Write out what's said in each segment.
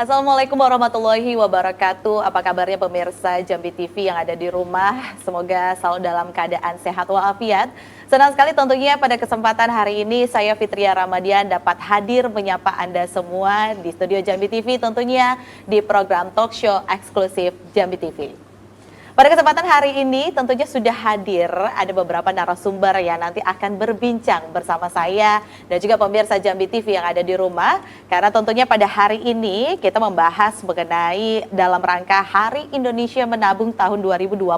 Assalamualaikum warahmatullahi wabarakatuh. Apa kabarnya pemirsa Jambi TV yang ada di rumah? Semoga selalu dalam keadaan sehat walafiat. Senang sekali tentunya pada kesempatan hari ini saya Fitria Ramadian dapat hadir menyapa Anda semua di studio Jambi TV, tentunya di program talk show eksklusif Jambi TV. Pada kesempatan hari ini tentunya sudah hadir ada beberapa narasumber yang nanti akan berbincang bersama saya dan juga pemirsa Jambi TV yang ada di rumah. Karena tentunya pada hari ini kita membahas mengenai dalam rangka Hari Indonesia Menabung tahun 2026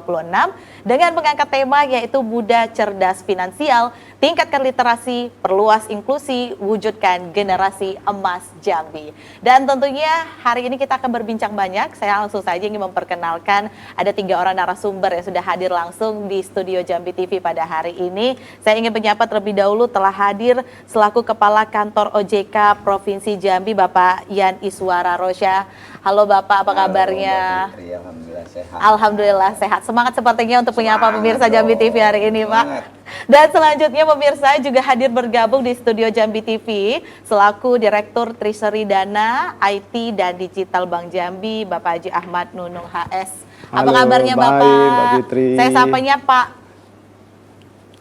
dengan mengangkat tema yaitu Muda Cerdas Finansial, tingkatkan literasi, perluas inklusi, wujudkan generasi emas Jambi. Dan tentunya hari ini kita akan berbincang banyak. Saya langsung saja ingin memperkenalkan ada 3 orang narasumber yang sudah hadir langsung di studio Jambi TV pada hari ini. Saya ingin menyapa terlebih dahulu telah hadir selaku Kepala Kantor OJK Provinsi Jambi Bapak Yan Iswara Rosya. Halo Bapak, apa kabarnya? Fitri, alhamdulillah sehat. Alhamdulillah sehat. Semangat sepertinya untuk menyapa pemirsa Jambi TV hari ini, Pak. Semangat. Dan selanjutnya pemirsa juga hadir bergabung di studio Jambi TV selaku Direktur Treasury Dana, IT dan Digital Bank Jambi, Bapak Haji Ahmad Nunung HS. Apa Halo, kabarnya baik, Bapak? Mbak Fitri. Saya sapanya Pak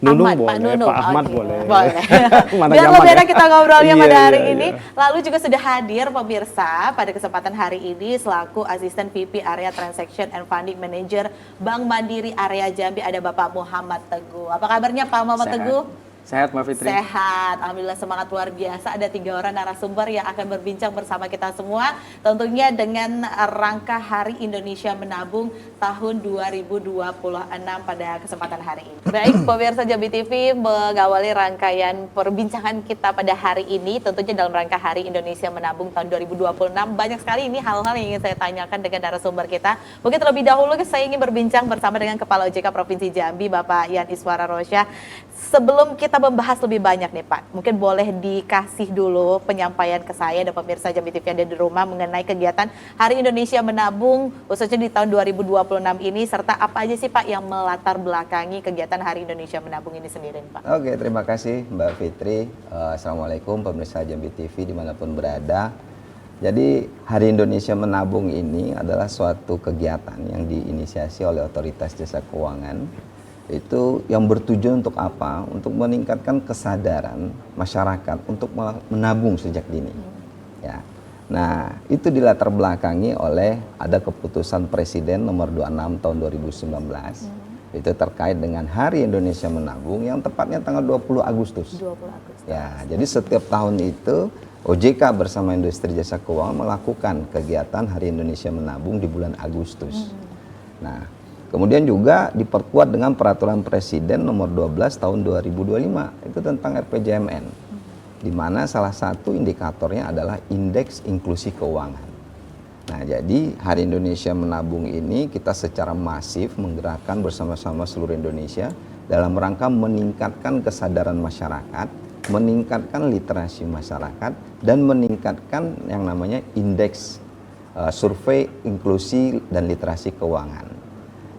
Nunung Ahmad, boleh, Pak Nunung. Pak Ahmad Oke, boleh. boleh. Mana Biar nyaman lebih ya? enak kita ngobrolnya Iya, pada hari iya, ini. iya. Lalu juga sudah hadir pemirsa pada kesempatan hari ini selaku Asisten VP Area Transaction and Funding Manager Bank Mandiri Area Jambi ada Bapak Muhammad Teguh. Apa kabarnya Pak Muhammad Sehat. Teguh? Sehat Mbak Fitri. Sehat, alhamdulillah semangat luar biasa. Ada 3 orang narasumber yang akan berbincang bersama kita semua, tentunya dengan rangka Hari Indonesia Menabung tahun 2026 pada kesempatan hari ini. Baik, pemirsa Jambi TV mengawali rangkaian perbincangan kita pada hari ini, tentunya dalam rangka Hari Indonesia Menabung tahun 2026. Banyak sekali ini hal-hal yang ingin saya tanyakan dengan narasumber kita. Mungkin terlebih dahulu saya ingin berbincang bersama dengan Kepala OJK Provinsi Jambi, Bapak Yan Iswara Rosya. Sebelum kita membahas lebih banyak nih Pak, mungkin boleh dikasih dulu penyampaian ke saya dan pemirsa Jambi TV yang ada di rumah mengenai kegiatan Hari Indonesia Menabung khususnya di tahun 2026 ini, serta apa aja sih Pak yang melatar belakangi kegiatan Hari Indonesia Menabung ini sendiri Pak? Oke, terima kasih Mbak Fitri. Assalamualaikum pemirsa Jambi TV dimanapun berada. Jadi Hari Indonesia Menabung ini adalah suatu kegiatan yang diinisiasi oleh Otoritas Jasa Keuangan. Itu yang bertujuan untuk apa? Untuk meningkatkan kesadaran masyarakat untuk menabung sejak dini. Ya. Nah, itu dilatar belakangi oleh ada keputusan Presiden nomor 26 tahun 2019. Itu terkait dengan Hari Indonesia Menabung yang tepatnya tanggal 20 Agustus. 20 Agustus. Ya, jadi setiap tahun itu OJK bersama Industri Jasa Keuangan melakukan kegiatan Hari Indonesia Menabung di bulan Agustus. Nah, kemudian juga diperkuat dengan Peraturan Presiden nomor 12 tahun 2025 itu tentang RPJMN, di mana salah satu indikatornya adalah Indeks Inklusi Keuangan. Nah, jadi Hari Indonesia Menabung ini kita secara masif menggerakkan bersama-sama seluruh Indonesia dalam rangka meningkatkan kesadaran masyarakat, meningkatkan literasi masyarakat, dan meningkatkan yang namanya Indeks Survei Inklusi dan Literasi Keuangan.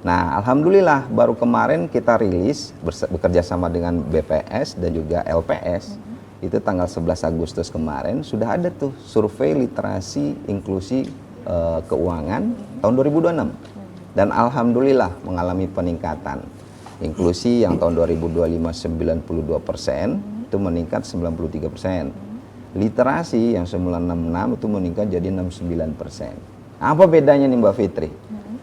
Nah, alhamdulillah baru kemarin kita rilis bekerja sama dengan BPS dan juga LPS. Itu tanggal 11 Agustus kemarin sudah ada tuh survei literasi inklusi keuangan tahun 2026. Dan alhamdulillah mengalami peningkatan. Inklusi yang tahun 2025 92% itu meningkat 93%. Literasi yang semula 66 itu meningkat jadi 69%. Apa bedanya nih Mbak Fitri?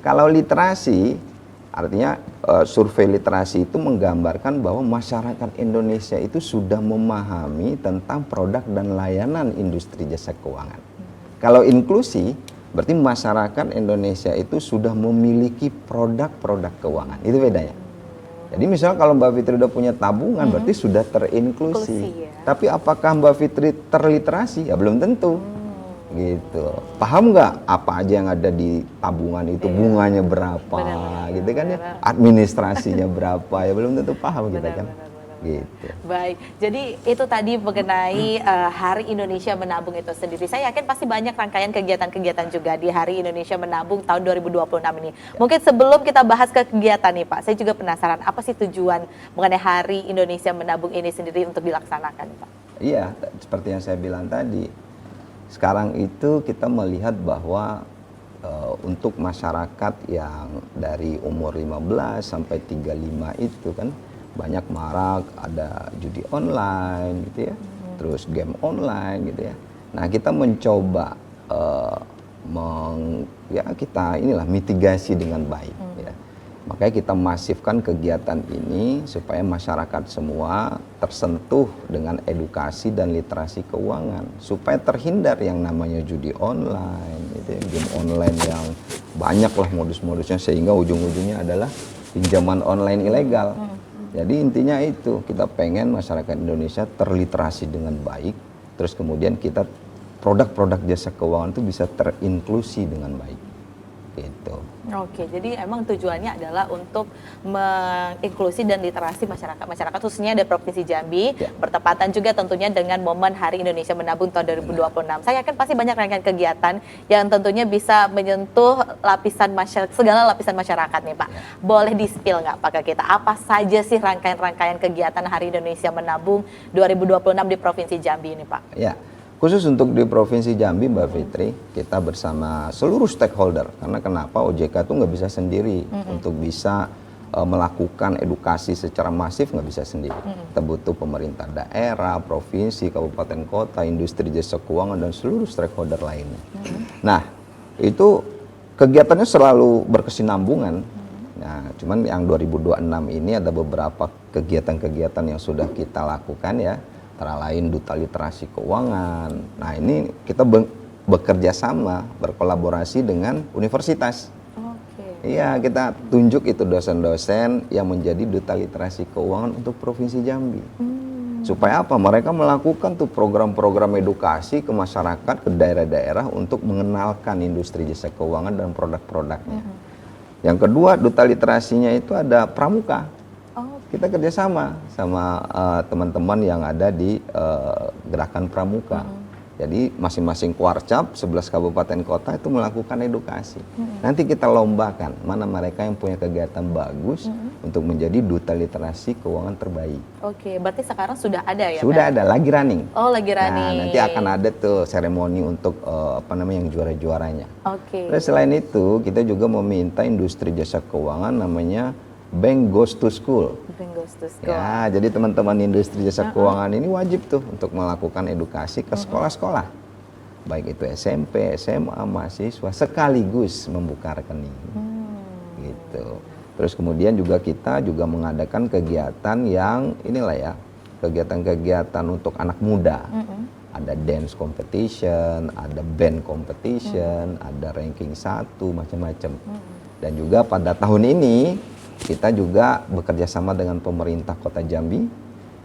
Kalau literasi artinya survei literasi itu menggambarkan bahwa masyarakat Indonesia itu sudah memahami tentang produk dan layanan industri jasa keuangan. Kalau inklusi berarti masyarakat Indonesia itu sudah memiliki produk-produk keuangan. Itu bedanya. Jadi misalnya kalau Mbak Fitri udah punya tabungan berarti sudah terinklusi. Inklusi, ya. Tapi apakah Mbak Fitri terliterasi? Ya belum tentu. Gitu. Paham nggak apa aja yang ada di tabungan itu, bunganya berapa, gitu kan ya, administrasinya berapa, ya belum tentu paham kita kan. Gitu. Baik, jadi itu tadi mengenai Hari Indonesia Menabung itu sendiri. Saya yakin pasti banyak rangkaian kegiatan-kegiatan juga di Hari Indonesia Menabung tahun 2026 ini. Mungkin sebelum kita bahas ke kegiatan nih Pak, saya juga penasaran apa sih tujuan mengenai Hari Indonesia Menabung ini sendiri untuk dilaksanakan Pak? Iya, seperti yang saya bilang tadi, sekarang itu kita melihat bahwa untuk masyarakat yang dari umur 15 sampai 35 itu kan banyak marak, ada judi online gitu ya, terus game online gitu ya. Nah, kita mencoba kita inilah mitigasi dengan baik ya. Makanya kita masifkan kegiatan ini supaya masyarakat semua tersentuh dengan edukasi dan literasi keuangan supaya terhindar yang namanya judi online gitu ya, game online yang banyak lah modus-modusnya sehingga ujung-ujungnya adalah pinjaman online ilegal. Jadi intinya itu, kita pengen masyarakat Indonesia terliterasi dengan baik, terus kemudian kita produk-produk jasa keuangan itu bisa terinklusi dengan baik. Gitu. Oke, jadi emang tujuannya adalah untuk menginklusi dan literasi masyarakat khususnya di Provinsi Jambi, bertepatan juga tentunya dengan momen Hari Indonesia Menabung tahun 2026. Saya yakin pasti banyak rangkaian kegiatan yang tentunya bisa menyentuh segala lapisan masyarakat nih Pak. Boleh di-spill nggak Pak ke kita, apa saja sih rangkaian-rangkaian kegiatan Hari Indonesia Menabung 2026 di Provinsi Jambi ini Pak? Ya. Khusus untuk di Provinsi Jambi, Mbak Fitri, kita bersama seluruh stakeholder. Karena kenapa OJK itu nggak bisa sendiri untuk bisa melakukan edukasi secara masif, nggak bisa sendiri. Kita butuh pemerintah daerah, provinsi, kabupaten kota, industri jasa keuangan, dan seluruh stakeholder lainnya. Nah, itu kegiatannya selalu berkesinambungan. Nah, cuman yang 2026 ini ada beberapa kegiatan-kegiatan yang sudah kita lakukan ya. Antara lain Duta Literasi Keuangan. Nah, ini kita bekerja sama, berkolaborasi dengan universitas. Iya, kita tunjuk itu dosen-dosen yang menjadi Duta Literasi Keuangan untuk Provinsi Jambi. Supaya apa? Mereka melakukan tuh program-program edukasi ke masyarakat, ke daerah-daerah untuk mengenalkan industri jasa keuangan dan produk-produknya. Yang kedua, Duta Literasinya itu ada pramuka. Kita kerjasama sama teman-teman yang ada di gerakan pramuka. Jadi masing-masing kuarcap 11 kabupaten kota itu melakukan edukasi. Nanti kita lombakan mana mereka yang punya kegiatan bagus untuk menjadi duta literasi keuangan terbaik. Oke, berarti sekarang sudah ada ya? Sudah ada, lagi running. Oh, lagi running. Nah, nanti akan ada tuh seremoni untuk yang juara-juaranya. Oke. Terus selain itu, kita juga meminta industri jasa keuangan namanya Bank Goes to School. Bank Goes to School. Ya, jadi teman-teman industri jasa keuangan ini wajib tuh untuk melakukan edukasi ke sekolah-sekolah. Baik itu SMP, SMA, mahasiswa sekaligus membuka rekening. Gitu. Terus kemudian juga kita juga mengadakan kegiatan yang inilah ya, kegiatan-kegiatan untuk anak muda. Ada dance competition, ada band competition, ada ranking 1, macam-macam. Dan juga pada tahun ini kita juga bekerja sama dengan pemerintah Kota Jambi,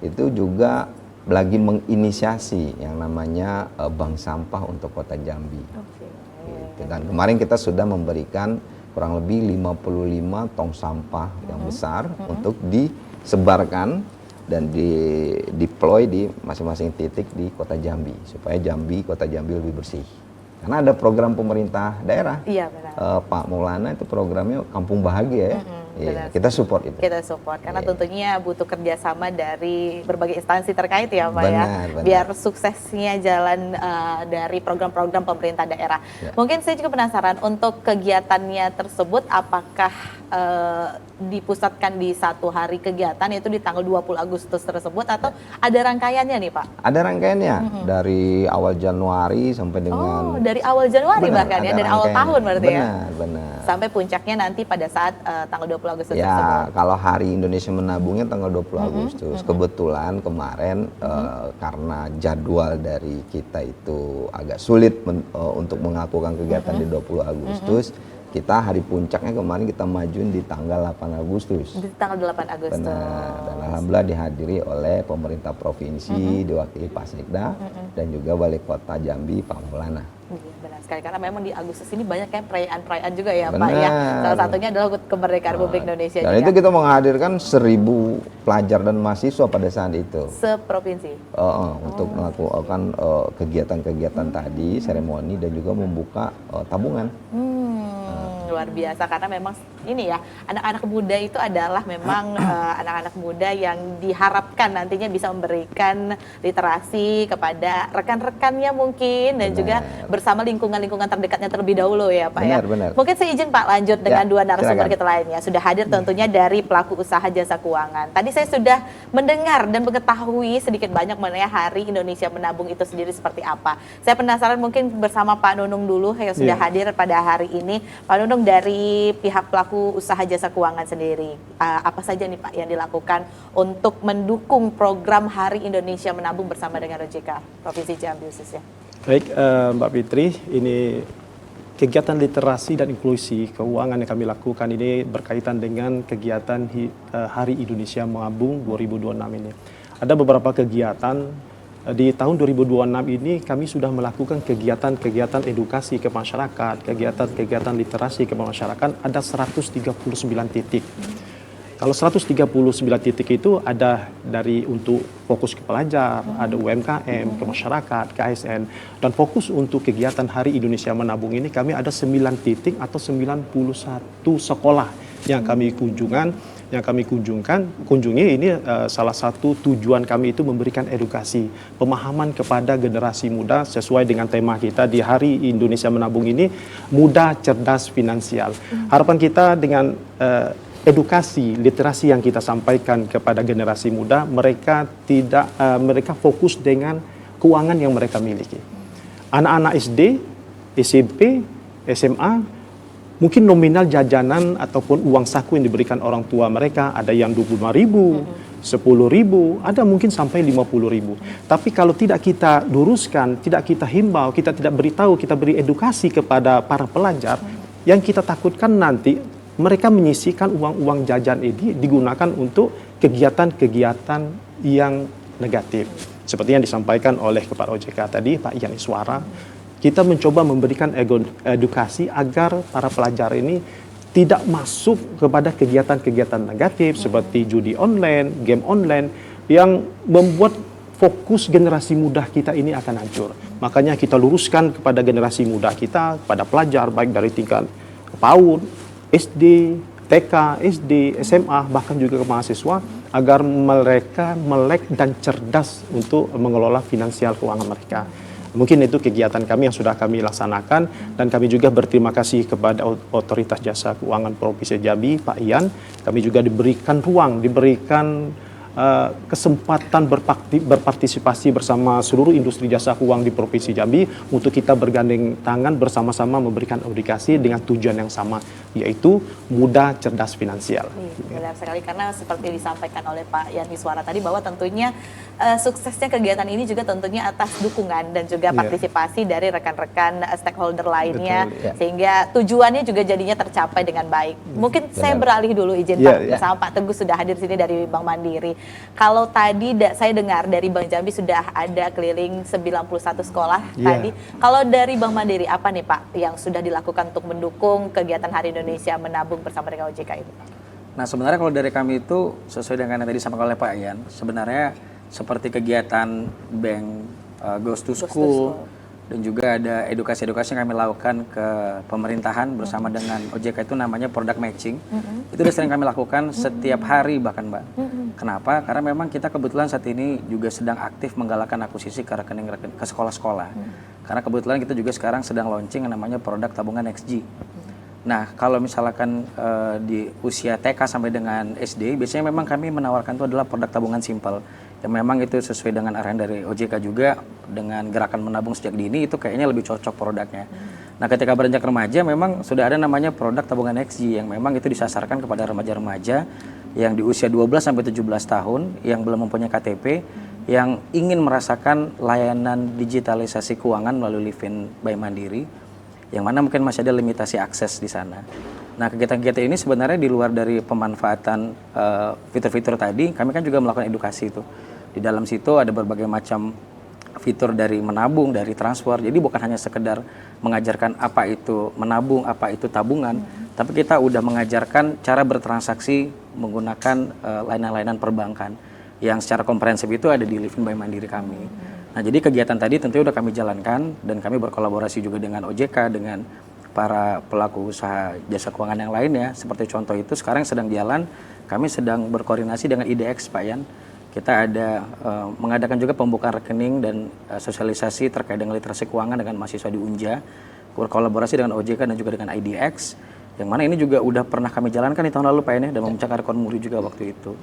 itu juga lagi menginisiasi yang namanya bank sampah untuk Kota Jambi. Gitu. Dan kemarin kita sudah memberikan kurang lebih 55 tong sampah yang besar untuk disebarkan dan di-deploy di masing-masing titik di Kota Jambi supaya Kota Jambi lebih bersih. Karena ada program pemerintah daerah. Iya, benar. Pak Maulana itu programnya Kampung Bahagia ya. Iya, kita support itu. Kita support karena tentunya butuh kerjasama dari berbagai instansi terkait ya Pak ya. Benar. Biar suksesnya jalan dari program-program pemerintah daerah. Mungkin saya juga penasaran untuk kegiatannya tersebut apakah dipusatkan di satu hari kegiatan yaitu di tanggal 20 Agustus tersebut atau ada rangkaiannya nih Pak? Ada rangkaiannya dari awal Januari sampai dengan dari awal Januari bahkan ya, dari awal tahun berarti ya. Benar. Sampai puncaknya nanti pada saat tanggal 20 Agustus ya, tersebut. Kalau Hari Indonesia Menabungnya tanggal 20 Agustus. Kebetulan kemarin karena jadwal dari kita itu agak sulit untuk melakukan kegiatan di 20 Agustus. Kita hari puncaknya kemarin kita majuin di tanggal 8 Agustus. Di tanggal 8 Agustus. Benar. Dan alhamdulillah dihadiri oleh pemerintah provinsi, diwakili Pak Sekda, dan juga Wali Kota Jambi, Pak Maulana. Iya, benar sekali. Karena memang di Agustus ini banyak kayak perayaan-perayaan juga ya Pak ya. Salah satunya adalah kemerdekaan Republik Indonesia dan juga. itu kita menghadirkan 1.000 pelajar dan mahasiswa pada saat itu. Seprovinsi? Untuk melakukan kegiatan-kegiatan tadi, seremoni dan juga membuka tabungan. luar biasa karena memang ini ya, anak-anak muda itu adalah memang anak-anak muda yang diharapkan nantinya bisa memberikan literasi kepada rekan-rekannya mungkin dan juga bersama lingkungan-lingkungan terdekatnya terlebih dahulu ya Pak ya. Benar. Mungkin saya izin Pak lanjut dengan dua narasumber silakan. kita lainnya. Sudah hadir tentunya dari pelaku usaha jasa keuangan. Tadi saya sudah mendengar dan mengetahui sedikit banyak mengenai Hari Indonesia Menabung itu sendiri seperti apa. Saya penasaran mungkin bersama Pak Nunung dulu yang sudah hadir pada hari ini. Pak Nunung, dari pihak pelaku usaha jasa keuangan sendiri, apa saja nih Pak yang dilakukan untuk mendukung program Hari Indonesia Menabung bersama dengan OJK Provinsi Jambi khususnya? Baik, Mbak Fitri, ini kegiatan literasi dan inklusi keuangan yang kami lakukan ini berkaitan dengan kegiatan Hari Indonesia Menabung 2026 ini. Ada beberapa kegiatan. Di tahun 2026 ini kami sudah melakukan kegiatan-kegiatan edukasi ke masyarakat, kegiatan-kegiatan literasi ke masyarakat, ada 139 titik. Kalau 139 titik itu ada dari untuk fokus ke pelajar, ada UMKM, ke masyarakat, ke ASN, dan fokus untuk kegiatan Hari Indonesia Menabung ini kami ada 9 titik atau 91 sekolah yang kami kunjungi ini salah satu tujuan kami itu memberikan edukasi, pemahaman kepada generasi muda sesuai dengan tema kita di Hari Indonesia Menabung ini, muda cerdas finansial. Harapan kita dengan edukasi, literasi yang kita sampaikan kepada generasi muda, mereka fokus dengan keuangan yang mereka miliki. Anak-anak SD, SMP, SMA, mungkin nominal jajanan ataupun uang saku yang diberikan orang tua mereka ada yang 25.000, 10.000, ada mungkin sampai 50.000. Tapi kalau tidak kita luruskan, tidak kita himbau, kita tidak beritahu, kita beri edukasi kepada para pelajar, yang kita takutkan nanti mereka menyisihkan uang-uang jajan ini digunakan untuk kegiatan-kegiatan yang negatif. Seperti yang disampaikan oleh Kepala OJK tadi, Pak Ian Iswara, kita mencoba memberikan edukasi agar para pelajar ini tidak masuk kepada kegiatan-kegiatan negatif seperti judi online, game online yang membuat fokus generasi muda kita ini akan hancur. Makanya kita luruskan kepada generasi muda kita, kepada pelajar baik dari tingkat PAUD, SD, TK, SD, SMA, bahkan juga ke mahasiswa agar mereka melek dan cerdas untuk mengelola finansial keuangan mereka. Mungkin itu kegiatan kami yang sudah kami laksanakan, dan kami juga berterima kasih kepada Otoritas Jasa Keuangan Provinsi Jambi, Pak Ian. Kami juga diberikan ruang, diberikan kesempatan berpartisipasi bersama seluruh industri jasa keuangan di Provinsi Jambi untuk kita bergandeng tangan bersama-sama memberikan edukasi dengan tujuan yang sama, yaitu muda cerdas finansial. Benar sekali, karena seperti disampaikan oleh Pak Yani Suara tadi bahwa tentunya suksesnya kegiatan ini juga tentunya atas dukungan dan juga partisipasi dari rekan-rekan stakeholder lainnya. Betul, sehingga tujuannya juga jadinya tercapai dengan baik. Mungkin saya beralih dulu izin Pak, bersama Pak Teguh sudah hadir sini dari Bank Mandiri. Kalau tadi saya dengar dari Bank Jambi sudah ada keliling 91 sekolah tadi. Kalau dari Bank Mandiri apa nih Pak yang sudah dilakukan untuk mendukung kegiatan Hari Indonesia Menabung bersama dengan OJK itu? Nah, sebenarnya kalau dari kami itu sesuai dengan yang tadi disampaikan oleh Pak Ian, sebenarnya seperti kegiatan bank Goes to School, dan juga ada edukasi-edukasi yang kami lakukan ke pemerintahan bersama dengan OJK, itu namanya product matching. Itu sudah sering kami lakukan setiap hari bahkan Mbak. Kenapa? Karena memang kita kebetulan saat ini juga sedang aktif menggalakkan akuisisi ke rekening ke sekolah-sekolah. Karena kebetulan kita juga sekarang sedang launching yang namanya produk tabungan XG. Nah, kalau misalkan di usia TK sampai dengan SD, biasanya memang kami menawarkan itu adalah produk tabungan simple. Yang memang itu sesuai dengan arahan dari OJK juga, dengan gerakan menabung sejak dini, itu kayaknya lebih cocok produknya. Nah, ketika beranjak remaja memang sudah ada namanya produk tabungan XG yang memang itu disasarkan kepada remaja-remaja yang di usia 12 sampai 17 tahun yang belum mempunyai KTP, yang ingin merasakan layanan digitalisasi keuangan melalui Livin by Mandiri, yang mana mungkin masih ada limitasi akses di sana. Nah, kegiatan-kegiatan ini sebenarnya di luar dari pemanfaatan fitur-fitur tadi, kami kan juga melakukan edukasi itu. Di dalam situ ada berbagai macam fitur dari menabung, dari transfer. Jadi bukan hanya sekedar mengajarkan apa itu menabung, apa itu tabungan, tapi kita udah mengajarkan cara bertransaksi menggunakan layanan-layanan perbankan yang secara komprehensif itu ada di Livin by Mandiri kami. Nah, jadi kegiatan tadi tentunya udah kami jalankan dan kami berkolaborasi juga dengan OJK, dengan para pelaku usaha jasa keuangan yang lainnya. Seperti contoh itu sekarang sedang jalan, kami sedang berkoordinasi dengan IDX Pak Yan. Kita ada mengadakan juga pembukaan rekening dan sosialisasi terkait dengan literasi keuangan dengan mahasiswa di Unja, berkolaborasi dengan OJK dan juga dengan IDX, yang mana ini juga udah pernah kami jalankan di tahun lalu Pak Yan dan memecahkan rekor muri juga waktu itu.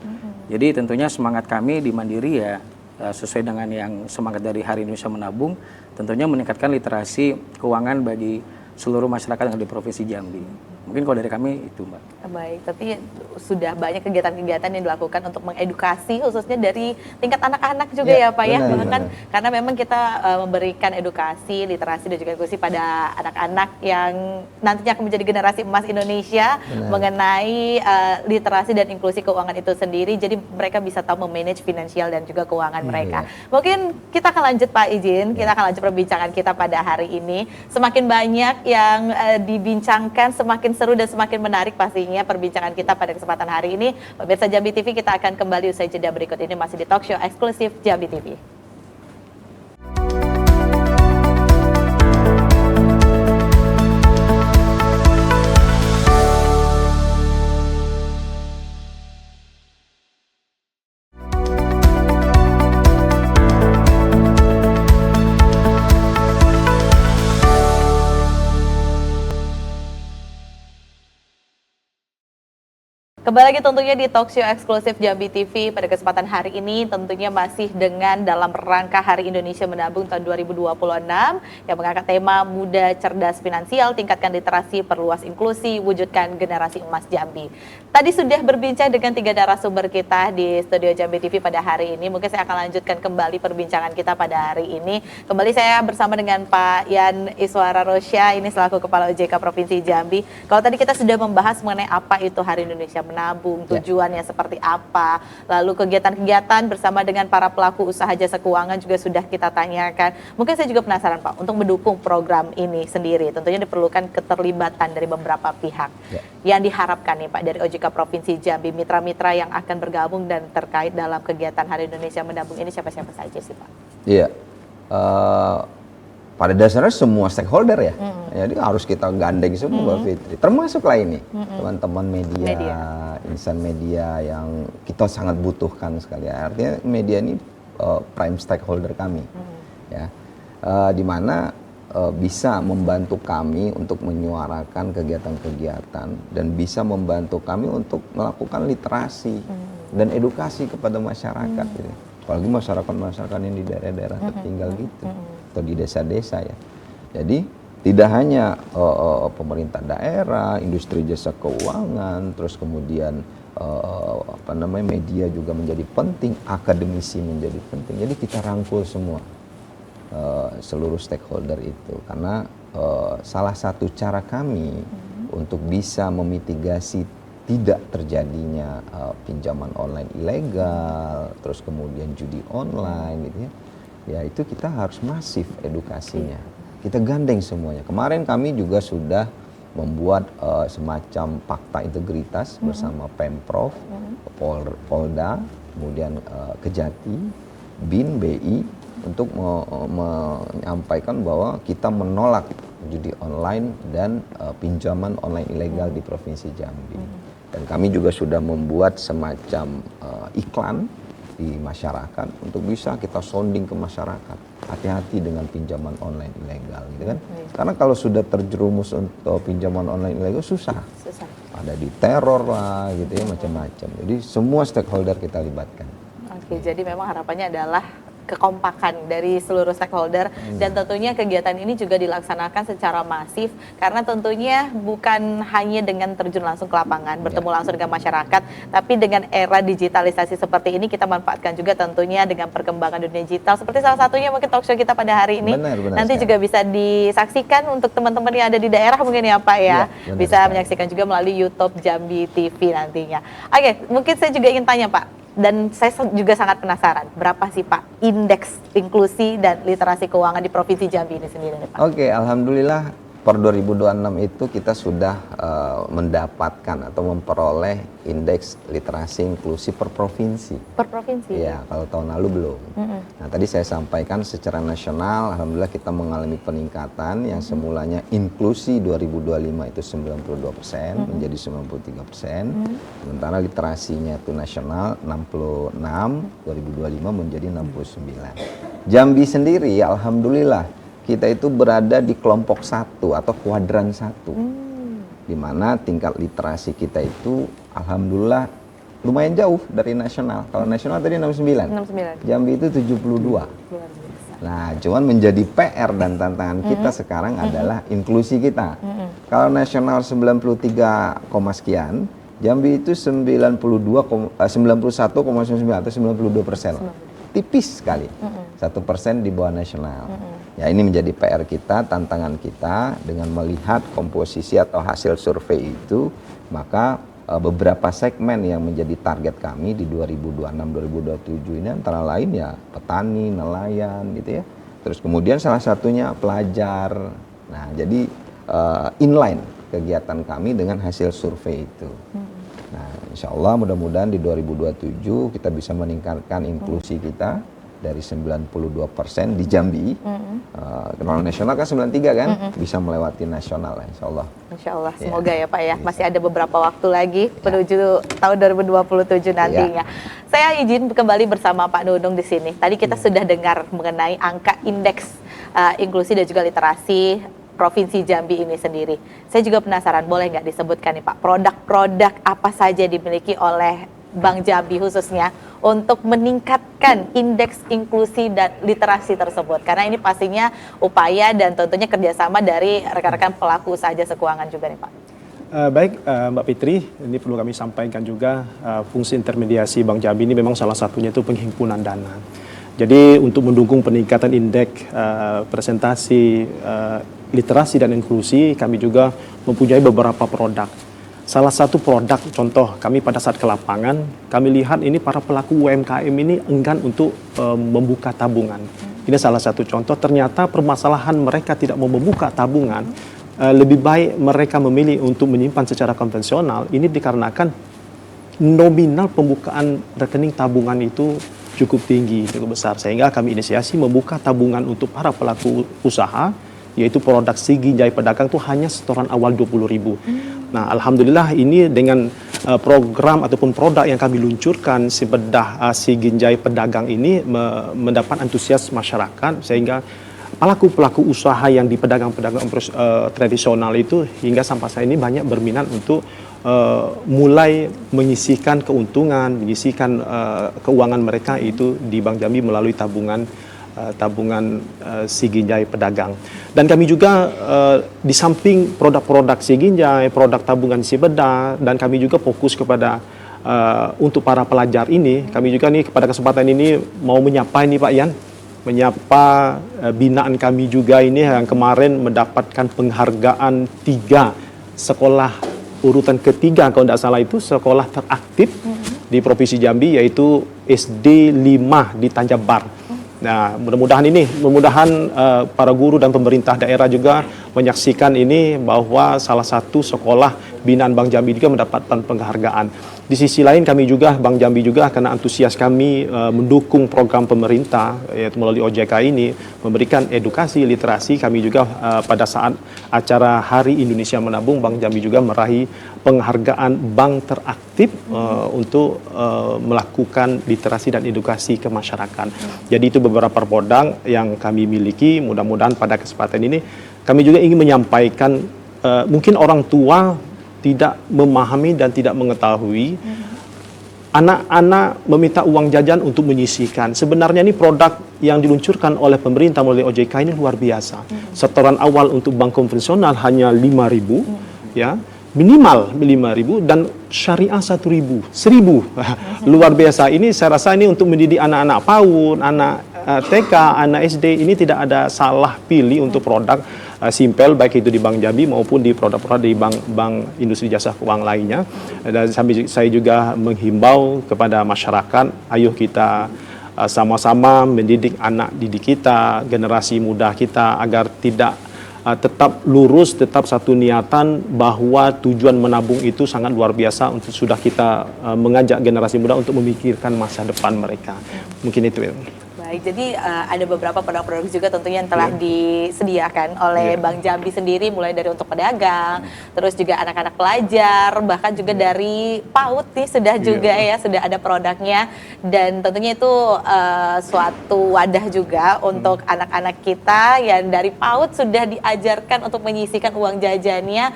Jadi tentunya semangat kami di Mandiri ya sesuai dengan yang semangat dari Hari Indonesia Menabung, tentunya meningkatkan literasi keuangan bagi seluruh masyarakat yang ada di Provinsi Jambi. Mungkin kalau dari kami itu Mbak. Baik, tapi sudah banyak kegiatan-kegiatan yang dilakukan untuk mengedukasi khususnya dari tingkat anak-anak juga ya Pak ya. Bahkan karena memang kita memberikan edukasi, literasi dan juga inklusi pada anak-anak yang nantinya akan menjadi generasi emas Indonesia mengenai literasi dan inklusi keuangan itu sendiri. Jadi mereka bisa tahu memanage finansial dan juga keuangan mereka. Mungkin kita akan lanjut Pak izin, kita akan lanjut perbincangan kita pada hari ini. Semakin banyak yang dibincangkan, semakin seru dan semakin menarik pastinya perbincangan kita pada kesempatan hari ini. Pemirsa Jambi TV, kita akan kembali usai jeda berikut ini masih di talk show eksklusif Jambi TV. Kembali lagi tentunya di talk show eksklusif Jambi TV pada kesempatan hari ini tentunya masih dengan dalam rangka Hari Indonesia Menabung tahun 2026 yang mengangkat tema Muda Cerdas Finansial, Tingkatkan Literasi, Perluas Inklusi, Wujudkan Generasi Emas Jambi. Tadi sudah berbincang dengan 3 narasumber kita di studio Jambi TV pada hari ini. Mungkin saya akan lanjutkan kembali perbincangan kita pada hari ini. Kembali saya bersama dengan Pak Yan Iswara Rosya, ini selaku Kepala OJK Provinsi Jambi. Kalau tadi kita sudah membahas mengenai apa itu Hari Indonesia Menabung, tujuannya seperti apa, lalu kegiatan-kegiatan bersama dengan para pelaku usaha jasa keuangan juga sudah kita tanyakan. Mungkin saya juga penasaran Pak, untuk mendukung program ini sendiri tentunya diperlukan keterlibatan dari beberapa pihak. Yang diharapkan nih Pak dari OJK Provinsi Jambi, mitra-mitra yang akan bergabung dan terkait dalam kegiatan Hari Indonesia Menabung ini siapa-siapa saja sih Pak? Iya, pada dasarnya semua stakeholder ya, jadi harus kita gandeng semua Mbak Fitri, termasuklah ini teman-teman media, insan media yang kita sangat butuhkan sekali. Artinya media ini prime stakeholder kami, ya, di mana bisa membantu kami untuk menyuarakan kegiatan-kegiatan dan bisa membantu kami untuk melakukan literasi dan edukasi kepada masyarakat, gitu. Apalagi masyarakat-masyarakat yang di daerah-daerah tertinggal gitu, atau di desa-desa ya. Jadi tidak hanya pemerintah daerah, industri jasa keuangan, terus kemudian media juga menjadi penting, akademisi menjadi penting. Jadi kita rangkul semua seluruh stakeholder itu, karena salah satu cara kami untuk bisa memitigasi tidak terjadinya pinjaman online ilegal, terus kemudian judi online gitu ya. Ya itu kita harus masif edukasinya. Kita gandeng semuanya. Kemarin kami juga sudah membuat semacam fakta integritas bersama Pemprov, Polda, kemudian Kejati, BIN, BI untuk menyampaikan bahwa kita menolak judi online dan pinjaman online ilegal di Provinsi Jambi. Dan kami juga sudah membuat semacam iklan di masyarakat untuk bisa kita sounding ke masyarakat, hati-hati dengan pinjaman online ilegal, gitu kan? Karena kalau sudah terjerumus untuk pinjaman online ilegal susah. Ada di teror lah, gitu ya, macam-macam. Jadi semua stakeholder kita libatkan. Oke, jadi memang harapannya adalah kekompakan dari seluruh stakeholder dan tentunya kegiatan ini juga dilaksanakan secara masif karena tentunya bukan hanya dengan terjun langsung ke lapangan, bertemu langsung dengan masyarakat, tapi dengan era digitalisasi seperti ini kita manfaatkan juga tentunya dengan perkembangan dunia digital seperti salah satunya mungkin talk show kita pada hari ini. Benar nanti juga bisa disaksikan untuk teman-teman yang ada di daerah mungkin ya Pak ya, bisa menyaksikan juga melalui YouTube Jambi TV nantinya. Oke, mungkin saya juga ingin tanya Pak, dan saya juga sangat penasaran, berapa sih Pak indeks inklusi dan literasi keuangan di Provinsi Jambi ini sendiri Pak? Oke, alhamdulillah per 2026 itu kita sudah mendapatkan atau memperoleh indeks literasi inklusi per provinsi. Per provinsi? Ya, kalau tahun lalu belum. Nah, tadi saya sampaikan secara nasional, alhamdulillah kita mengalami peningkatan yang semulanya inklusi 2025 itu 92% menjadi 93%. Sementara literasinya itu nasional 66, 2025 menjadi 69. Jambi sendiri, alhamdulillah kita itu berada di kelompok 1 atau kuadran 1. Di mana tingkat literasi kita itu alhamdulillah lumayan jauh dari nasional. Kalau nasional tadi 69. Jambi itu 72. Luar biasa. Nah, cuman menjadi PR dan tantangan kita sekarang adalah inklusi kita. Kalau nasional 93, sekian, Jambi itu 91,9 atau 92%. Tipis sekali. 1% di bawah nasional. Ya, ini menjadi PR kita, tantangan kita dengan melihat komposisi atau hasil survei itu, maka beberapa segmen yang menjadi target kami di 2026-2027 ini antara lain ya petani, nelayan gitu ya. Terus kemudian salah satunya pelajar. Nah, jadi inline kegiatan kami dengan hasil survei itu. Nah, insya Allah mudah-mudahan di 2027 kita bisa meningkatkan inklusi kita dari 92% di Jambi. Kalau nasional kan 93 kan, bisa melewati nasional insya Allah. Insya Allah, semoga ya Pak ya. Masih ada beberapa waktu lagi menuju tahun 2027 nantinya. Saya izin kembali bersama Pak Nunung di sini. Tadi kita sudah dengar mengenai angka indeks inklusi dan juga literasi Provinsi Jambi ini sendiri. Saya juga penasaran, boleh nggak disebutkan nih Pak, produk-produk apa saja dimiliki oleh Bank Jambi khususnya untuk meningkatkan indeks inklusi dan literasi tersebut, karena ini pastinya upaya dan tentunya kerjasama dari rekan-rekan pelaku usaha jasa keuangan juga nih Pak. Baik Mbak Fitri, ini perlu kami sampaikan juga fungsi intermediasi Bank Jambi ini memang salah satunya itu penghimpunan dana. Jadi untuk mendukung peningkatan indeks presentasi literasi dan inklusi, kami juga mempunyai beberapa produk. Salah satu produk contoh kami pada saat ke lapangan, kami lihat ini para pelaku UMKM ini enggan untuk membuka tabungan. Ini salah satu contoh, ternyata permasalahan mereka tidak mau membuka tabungan, lebih baik mereka memilih untuk menyimpan secara konvensional. Ini dikarenakan nominal pembukaan rekening tabungan itu cukup tinggi, cukup besar. Sehingga kami inisiasi membuka tabungan untuk para pelaku usaha, yaitu produk Siginjai Pedagang itu hanya setoran awal 20.000. Nah, alhamdulillah ini dengan program ataupun produk yang kami luncurkan Simpedah Siginjai Pedagang ini mendapat antusias masyarakat, sehingga pelaku-pelaku usaha yang di pedagang-pedagang tradisional itu hingga sampai saat ini banyak berminat untuk mulai menyisihkan keuntungan, menyisihkan keuangan mereka itu di Bank Jambi melalui tabungan Siginjai Pedagang. Dan kami juga di samping produk-produk Siginjai, produk tabungan Simpedah, dan kami juga fokus kepada untuk para pelajar ini, kami juga nih pada kesempatan ini mau menyapa ini Pak Yan, menyapa binaan kami juga ini yang kemarin mendapatkan penghargaan 3 sekolah urutan ketiga kalau tidak salah itu sekolah teraktif di Provinsi Jambi, yaitu SD 5 di Tanjabar. Nah, mudah-mudahan para guru dan pemerintah daerah juga menyaksikan ini bahwa salah satu sekolah binaan Bank Jambi juga mendapatkan penghargaan. Di sisi lain kami juga, Bank Jambi juga karena antusias kami mendukung program pemerintah yaitu melalui OJK ini memberikan edukasi literasi, kami juga pada saat acara Hari Indonesia Menabung, Bank Jambi juga meraih penghargaan bank teraktif untuk melakukan literasi dan edukasi ke masyarakat. Jadi itu beberapa produk yang kami miliki. Mudah-mudahan pada kesempatan ini kami juga ingin menyampaikan, mungkin orang tua tidak memahami dan tidak mengetahui, anak-anak meminta uang jajan untuk menyisihkan. Sebenarnya ini produk yang diluncurkan oleh pemerintah melalui OJK ini luar biasa. Setoran awal untuk bank konvensional hanya 5.000, ya, minimal 5.000, dan syariah 1.000. Luar biasa. Ini saya rasa ini untuk mendidik anak-anak PAUD, anak TK, anak SD, ini tidak ada salah pilih untuk produk simpel, baik itu di Bank Jambi maupun di produk-produk di bank industri jasa keuangan lainnya. Dan saya juga menghimbau kepada masyarakat, ayo kita sama-sama mendidik anak didik kita, generasi muda kita, agar tidak tetap lurus, tetap satu niatan bahwa tujuan menabung itu sangat luar biasa untuk sudah kita mengajak generasi muda untuk memikirkan masa depan mereka. Mungkin itu. Baik, jadi ada beberapa produk-produk juga tentunya yang telah disediakan oleh Bank Jambi sendiri, mulai dari untuk pedagang, terus juga anak-anak pelajar, bahkan juga dari PAUD nih sudah juga ya, sudah ada produknya, dan tentunya itu suatu wadah juga untuk anak-anak kita yang dari PAUD sudah diajarkan untuk menyisihkan uang jajannya.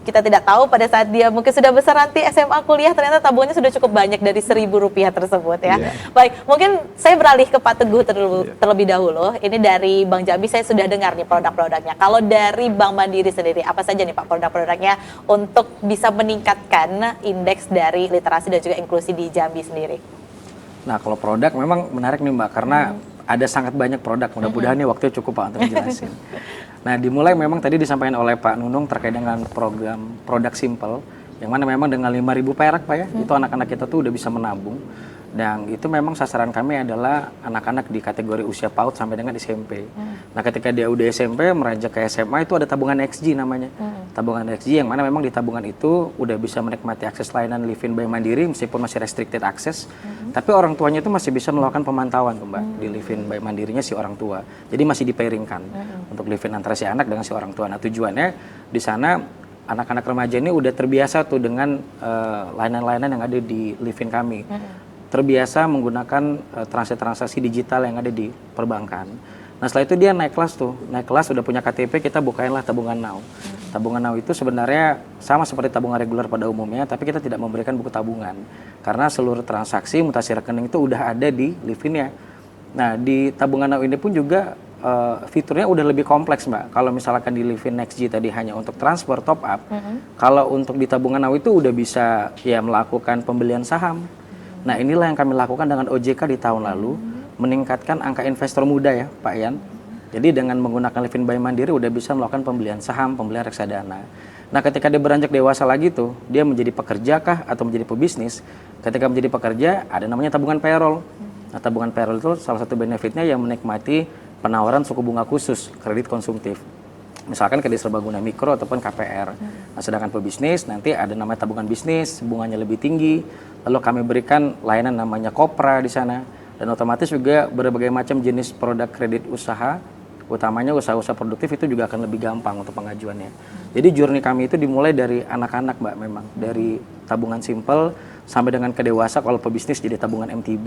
Kita tidak tahu pada saat dia mungkin sudah besar nanti SMA kuliah ternyata tabungannya sudah cukup banyak dari Rp1.000 tersebut ya. Baik, mungkin saya beralih ke Pak Teguh terlebih dahulu. Ini dari Bank Jambi saya sudah dengar nih produk-produknya. Kalau dari Bank Mandiri sendiri apa saja nih Pak produk-produknya untuk bisa meningkatkan indeks dari literasi dan juga inklusi di Jambi sendiri? Nah, kalau produk memang menarik nih Mbak, karena ada sangat banyak produk. Mudah-mudahan nih waktunya cukup Pak untuk menjelaskan. Nah, dimulai memang tadi disampaikan oleh Pak Nunung terkait dengan program produk simple, yang mana memang dengan 5.000 perak Pak ya, itu anak-anak kita tuh udah bisa menabung. Dan itu memang sasaran kami adalah anak-anak di kategori usia PAUD sampai dengan SMP. Nah, ketika dia udah SMP, meranjak ke SMA itu ada tabungan XG namanya. Tabungan XG yang mana memang di tabungan itu udah bisa menikmati akses layanan Livin by Mandiri meskipun masih restricted access. Tapi orang tuanya itu masih bisa melakukan pemantauan tuh Mbak, di Livin by Mandirinya si orang tua. Jadi masih dipairingkan untuk Livin antara si anak dengan si orang tua. Nah, tujuannya di sana anak-anak remaja ini udah terbiasa tuh dengan layanan-layanan yang ada di Livin kami. Terbiasa menggunakan transaksi digital yang ada di perbankan. Nah, setelah itu dia naik kelas tuh, naik kelas udah punya KTP, kita bukainlah tabungan now. Tabungan now itu sebenarnya sama seperti tabungan reguler pada umumnya, tapi kita tidak memberikan buku tabungan karena seluruh transaksi mutasi rekening itu udah ada di Livinnya. Nah, di tabungan now ini pun juga fiturnya udah lebih kompleks Mbak. Kalau misalkan di Livin NextG tadi hanya untuk transfer top up, kalau untuk di tabungan now itu udah bisa ya melakukan pembelian saham. Nah, inilah yang kami lakukan dengan OJK di tahun lalu, meningkatkan angka investor muda ya Pak Ian. Jadi dengan menggunakan Livin by Mandiri udah bisa melakukan pembelian saham, pembelian reksadana. Nah, ketika dia beranjak dewasa lagi tuh, dia menjadi pekerja kah atau menjadi pebisnis? Ketika menjadi pekerja, ada namanya tabungan payroll. Nah, tabungan payroll itu salah satu benefitnya yang menikmati penawaran suku bunga khusus kredit konsumtif. Misalkan kredit serbaguna mikro ataupun KPR. Nah, sedangkan pebisnis nanti ada namanya tabungan bisnis, bunganya lebih tinggi. Lalu kami berikan layanan namanya Kopra di sana. Dan otomatis juga berbagai macam jenis produk kredit usaha, utamanya usaha-usaha produktif itu juga akan lebih gampang untuk pengajuannya. Jadi journey kami itu dimulai dari anak-anak Mbak memang. Dari tabungan simple sampai dengan ke dewasa, kalau pebisnis jadi tabungan MTB.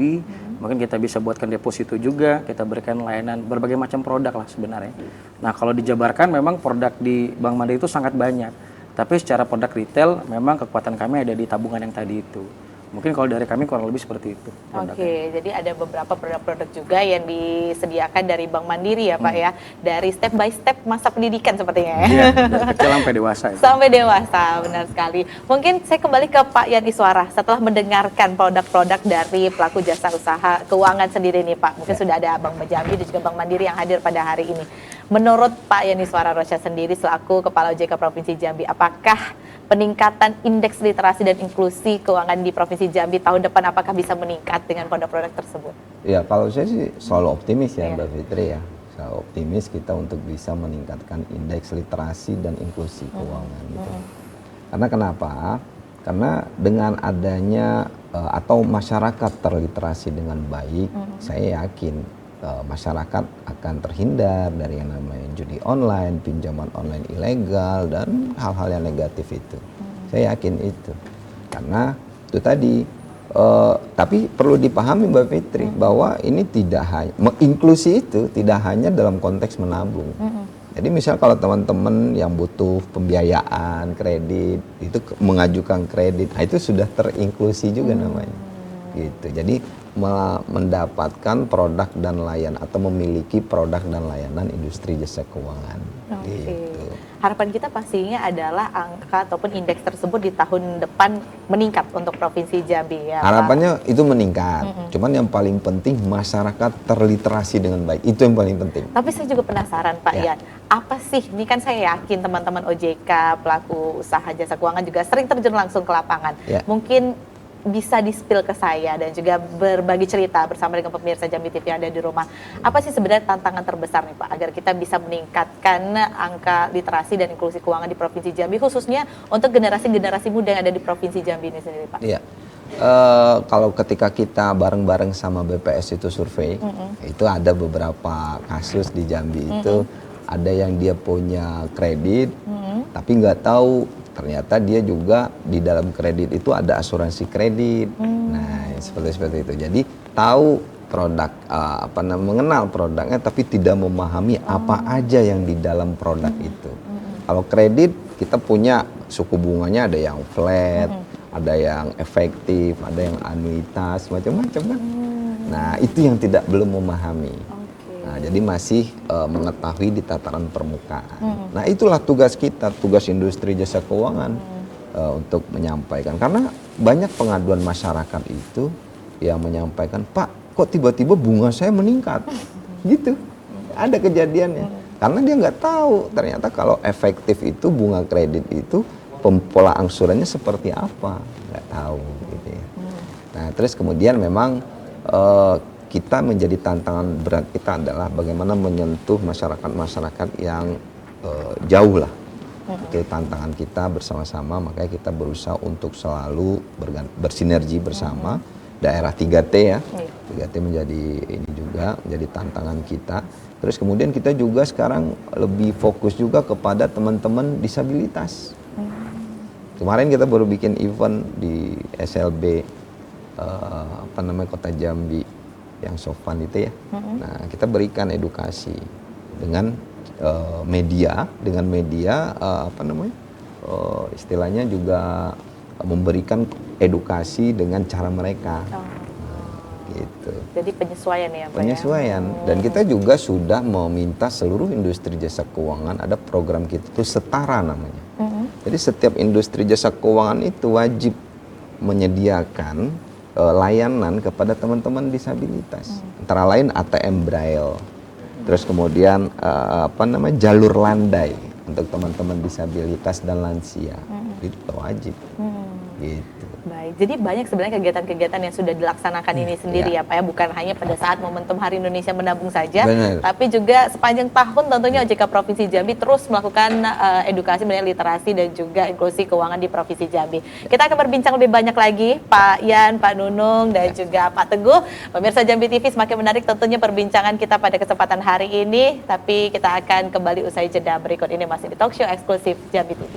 Mungkin kita bisa buatkan deposito juga, kita berikan layanan berbagai macam produk lah sebenarnya. Nah, kalau dijabarkan memang produk di Bank Mandiri itu sangat banyak. Tapi secara produk retail memang kekuatan kami ada di tabungan yang tadi itu. Mungkin kalau dari kami kurang lebih seperti itu. Oke, jadi ada beberapa produk-produk juga yang disediakan dari Bank Mandiri ya Pak ya, dari step by step masa pendidikan sepertinya ya. Iya, dari kecil sampai dewasa. Ya. Sampai dewasa, benar sekali. Mungkin saya kembali ke Pak Yan Iswara setelah mendengarkan produk-produk dari pelaku jasa usaha keuangan sendiri nih Pak. Mungkin sudah ada Bank Jambi dan juga Bank Mandiri yang hadir pada hari ini. Menurut Pak Yan Iswara Rosyad sendiri selaku Kepala OJK Provinsi Jambi, apakah peningkatan indeks literasi dan inklusi keuangan di Provinsi Jambi tahun depan apakah bisa meningkat dengan produk-produk tersebut? Ya, kalau saya sih selalu optimis ya Mbak Fitri ya. Selalu optimis kita untuk bisa meningkatkan indeks literasi dan inklusi keuangan gitu. Karena kenapa? Karena dengan adanya atau masyarakat terliterasi dengan baik, saya yakin masyarakat akan terhindar dari yang namanya judi online, pinjaman online ilegal, dan hal-hal yang negatif itu. Saya yakin itu. Karena itu tadi, tapi perlu dipahami Mbak Fitri, bahwa ini tidak hanya, inklusi itu tidak hanya dalam konteks menabung. Jadi misal kalau teman-teman yang butuh pembiayaan, kredit, itu mengajukan kredit, nah itu sudah terinklusi juga namanya. Gitu. Jadi mendapatkan produk dan layanan atau memiliki produk dan layanan industri jasa keuangan. Gitu. Harapan kita pastinya adalah angka ataupun indeks tersebut di tahun depan meningkat untuk Provinsi Jambi ya. Harapannya Pak. Itu meningkat. Cuman yang paling penting masyarakat terliterasi dengan baik. Itu yang paling penting. Tapi saya juga penasaran Pak Yan, apa sih, ini kan saya yakin teman-teman OJK, pelaku usaha jasa keuangan juga sering terjun langsung ke lapangan. Mungkin bisa di-spill ke saya dan juga berbagi cerita bersama dengan pemirsa Jambi TV yang ada di rumah. Apa sih sebenarnya tantangan terbesar nih Pak agar kita bisa meningkatkan angka literasi dan inklusi keuangan di Provinsi Jambi, khususnya untuk generasi-generasi muda yang ada di Provinsi Jambi ini sendiri Pak? Iya. Kalau ketika kita bareng-bareng sama BPS itu survei, itu ada beberapa kasus di Jambi itu, ada yang dia punya kredit, tapi nggak tahu ternyata dia juga di dalam kredit itu ada asuransi kredit. Nah, seperti itu. Jadi tahu produk mengenal produknya tapi tidak memahami apa aja yang di dalam produk itu. Kalau kredit kita punya suku bunganya ada yang flat, ada yang efektif, ada yang anuitas, macam-macam kan. Nah, itu yang belum memahami. Nah, jadi masih mengetahui di tataran permukaan. Nah, itulah tugas kita, tugas industri jasa keuangan untuk menyampaikan. Karena banyak pengaduan masyarakat itu yang menyampaikan, Pak, kok tiba-tiba bunga saya meningkat? Gitu, ada kejadiannya. Karena dia nggak tahu ternyata kalau efektif itu bunga kredit itu pola angsurannya seperti apa, nggak tahu. Gitu ya. Nah, terus kemudian memang kita menjadi tantangan berat kita adalah bagaimana menyentuh masyarakat-masyarakat yang jauh lah. Itu tantangan kita bersama-sama, makanya kita berusaha untuk selalu bersinergi bersama. Daerah 3T ya, 3T menjadi ini juga menjadi tantangan kita. Terus kemudian kita juga sekarang lebih fokus juga kepada teman-teman disabilitas. Kemarin kita baru bikin event di SLB Kota Jambi yang Sofan itu ya. Nah, kita berikan edukasi dengan media istilahnya juga memberikan edukasi dengan cara mereka. Gitu. Jadi penyesuaian ya Pak? Penyesuaian. Dan kita juga sudah meminta seluruh industri jasa keuangan, ada program kita itu setara namanya. Jadi setiap industri jasa keuangan itu wajib menyediakan layanan kepada teman-teman disabilitas. Antara lain ATM Braille. Terus kemudian jalur landai untuk teman-teman disabilitas dan lansia. Itu wajib. Gitu. Baik, jadi banyak sebenarnya kegiatan-kegiatan yang sudah dilaksanakan ini sendiri ya Pak ya, bukan hanya pada saat momentum Hari Indonesia Menabung saja, tapi juga sepanjang tahun tentunya OJK Provinsi Jambi terus melakukan edukasi mengenai literasi dan juga inklusi keuangan di Provinsi Jambi. Kita akan berbincang lebih banyak lagi Pak Yan, Pak Nunung, dan juga Pak Teguh. Pemirsa Jambi TV, semakin menarik tentunya perbincangan kita pada kesempatan hari ini, tapi kita akan kembali usai jeda berikut ini masih di talk show eksklusif Jambi TV.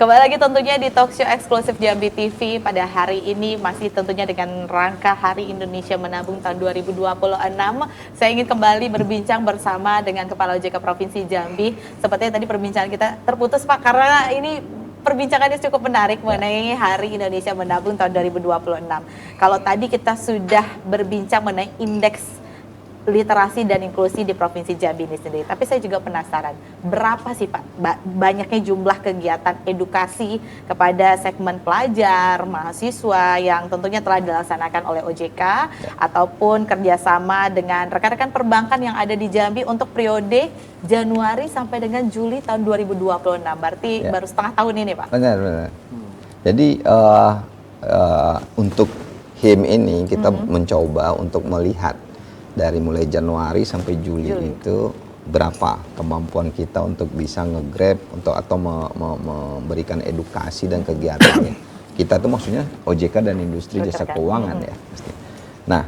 Kembali lagi tentunya di talk show eksklusif Jambi TV pada hari ini masih tentunya dengan rangka Hari Indonesia Menabung tahun 2026. Saya ingin kembali berbincang bersama dengan Kepala OJK Provinsi Jambi. Sepertinya tadi perbincangan kita terputus Pak karena ini perbincangannya cukup menarik mengenai Hari Indonesia Menabung tahun 2026. Kalau tadi kita sudah berbincang mengenai indeks literasi dan inklusi di Provinsi Jambi ini sendiri. Tapi saya juga penasaran, berapa sih Pak banyaknya jumlah kegiatan edukasi kepada segmen pelajar, mahasiswa yang tentunya telah dilaksanakan oleh OJK ataupun kerjasama dengan rekan-rekan perbankan yang ada di Jambi untuk periode Januari sampai dengan Juli tahun 2026. Berarti baru setengah tahun ini Pak? Benar. Jadi untuk HIM ini kita mencoba untuk melihat dari mulai Januari sampai Juli itu berapa kemampuan kita untuk bisa nge-grab atau memberikan edukasi dan kegiatannya. Kita tuh maksudnya OJK dan industri jasa keuangan ya. Nah,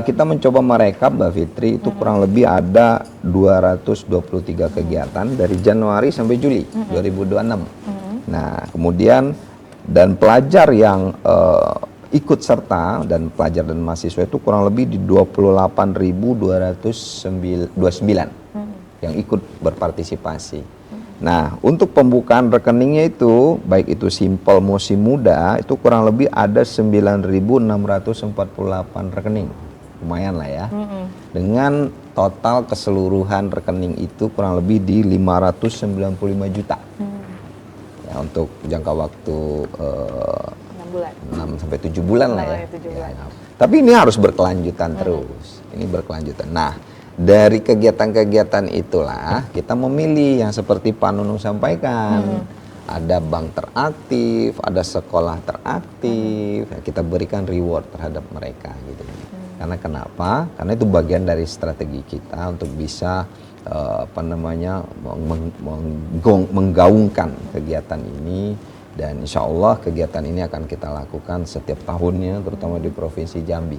kita mencoba merekap Mbak Fitri itu kurang lebih ada 223 kegiatan dari Januari sampai Juli 2026. Nah, kemudian dan pelajar yang ikut serta dan pelajar dan mahasiswa itu kurang lebih di 28.229 yang ikut berpartisipasi. Nah, untuk pembukaan rekeningnya itu baik itu simpel maupun muda itu kurang lebih ada 9.648 rekening. lumayan lah ya. Dengan total keseluruhan rekening itu kurang lebih di 595 juta. Ya, untuk jangka waktu 6 bulan. 6 sampai 7 bulan lah ya. 7 bulan. Ya. Tapi ini harus berkelanjutan terus. Ini berkelanjutan. Nah, dari kegiatan-kegiatan itulah kita memilih yang seperti Pak Nunung sampaikan. Ada bank teraktif, ada sekolah teraktif. Ya, kita berikan reward terhadap mereka gitu. Karena kenapa? Karena itu bagian dari strategi kita untuk bisa menggaungkan kegiatan ini, dan insya Allah kegiatan ini akan kita lakukan setiap tahunnya, terutama di Provinsi Jambi.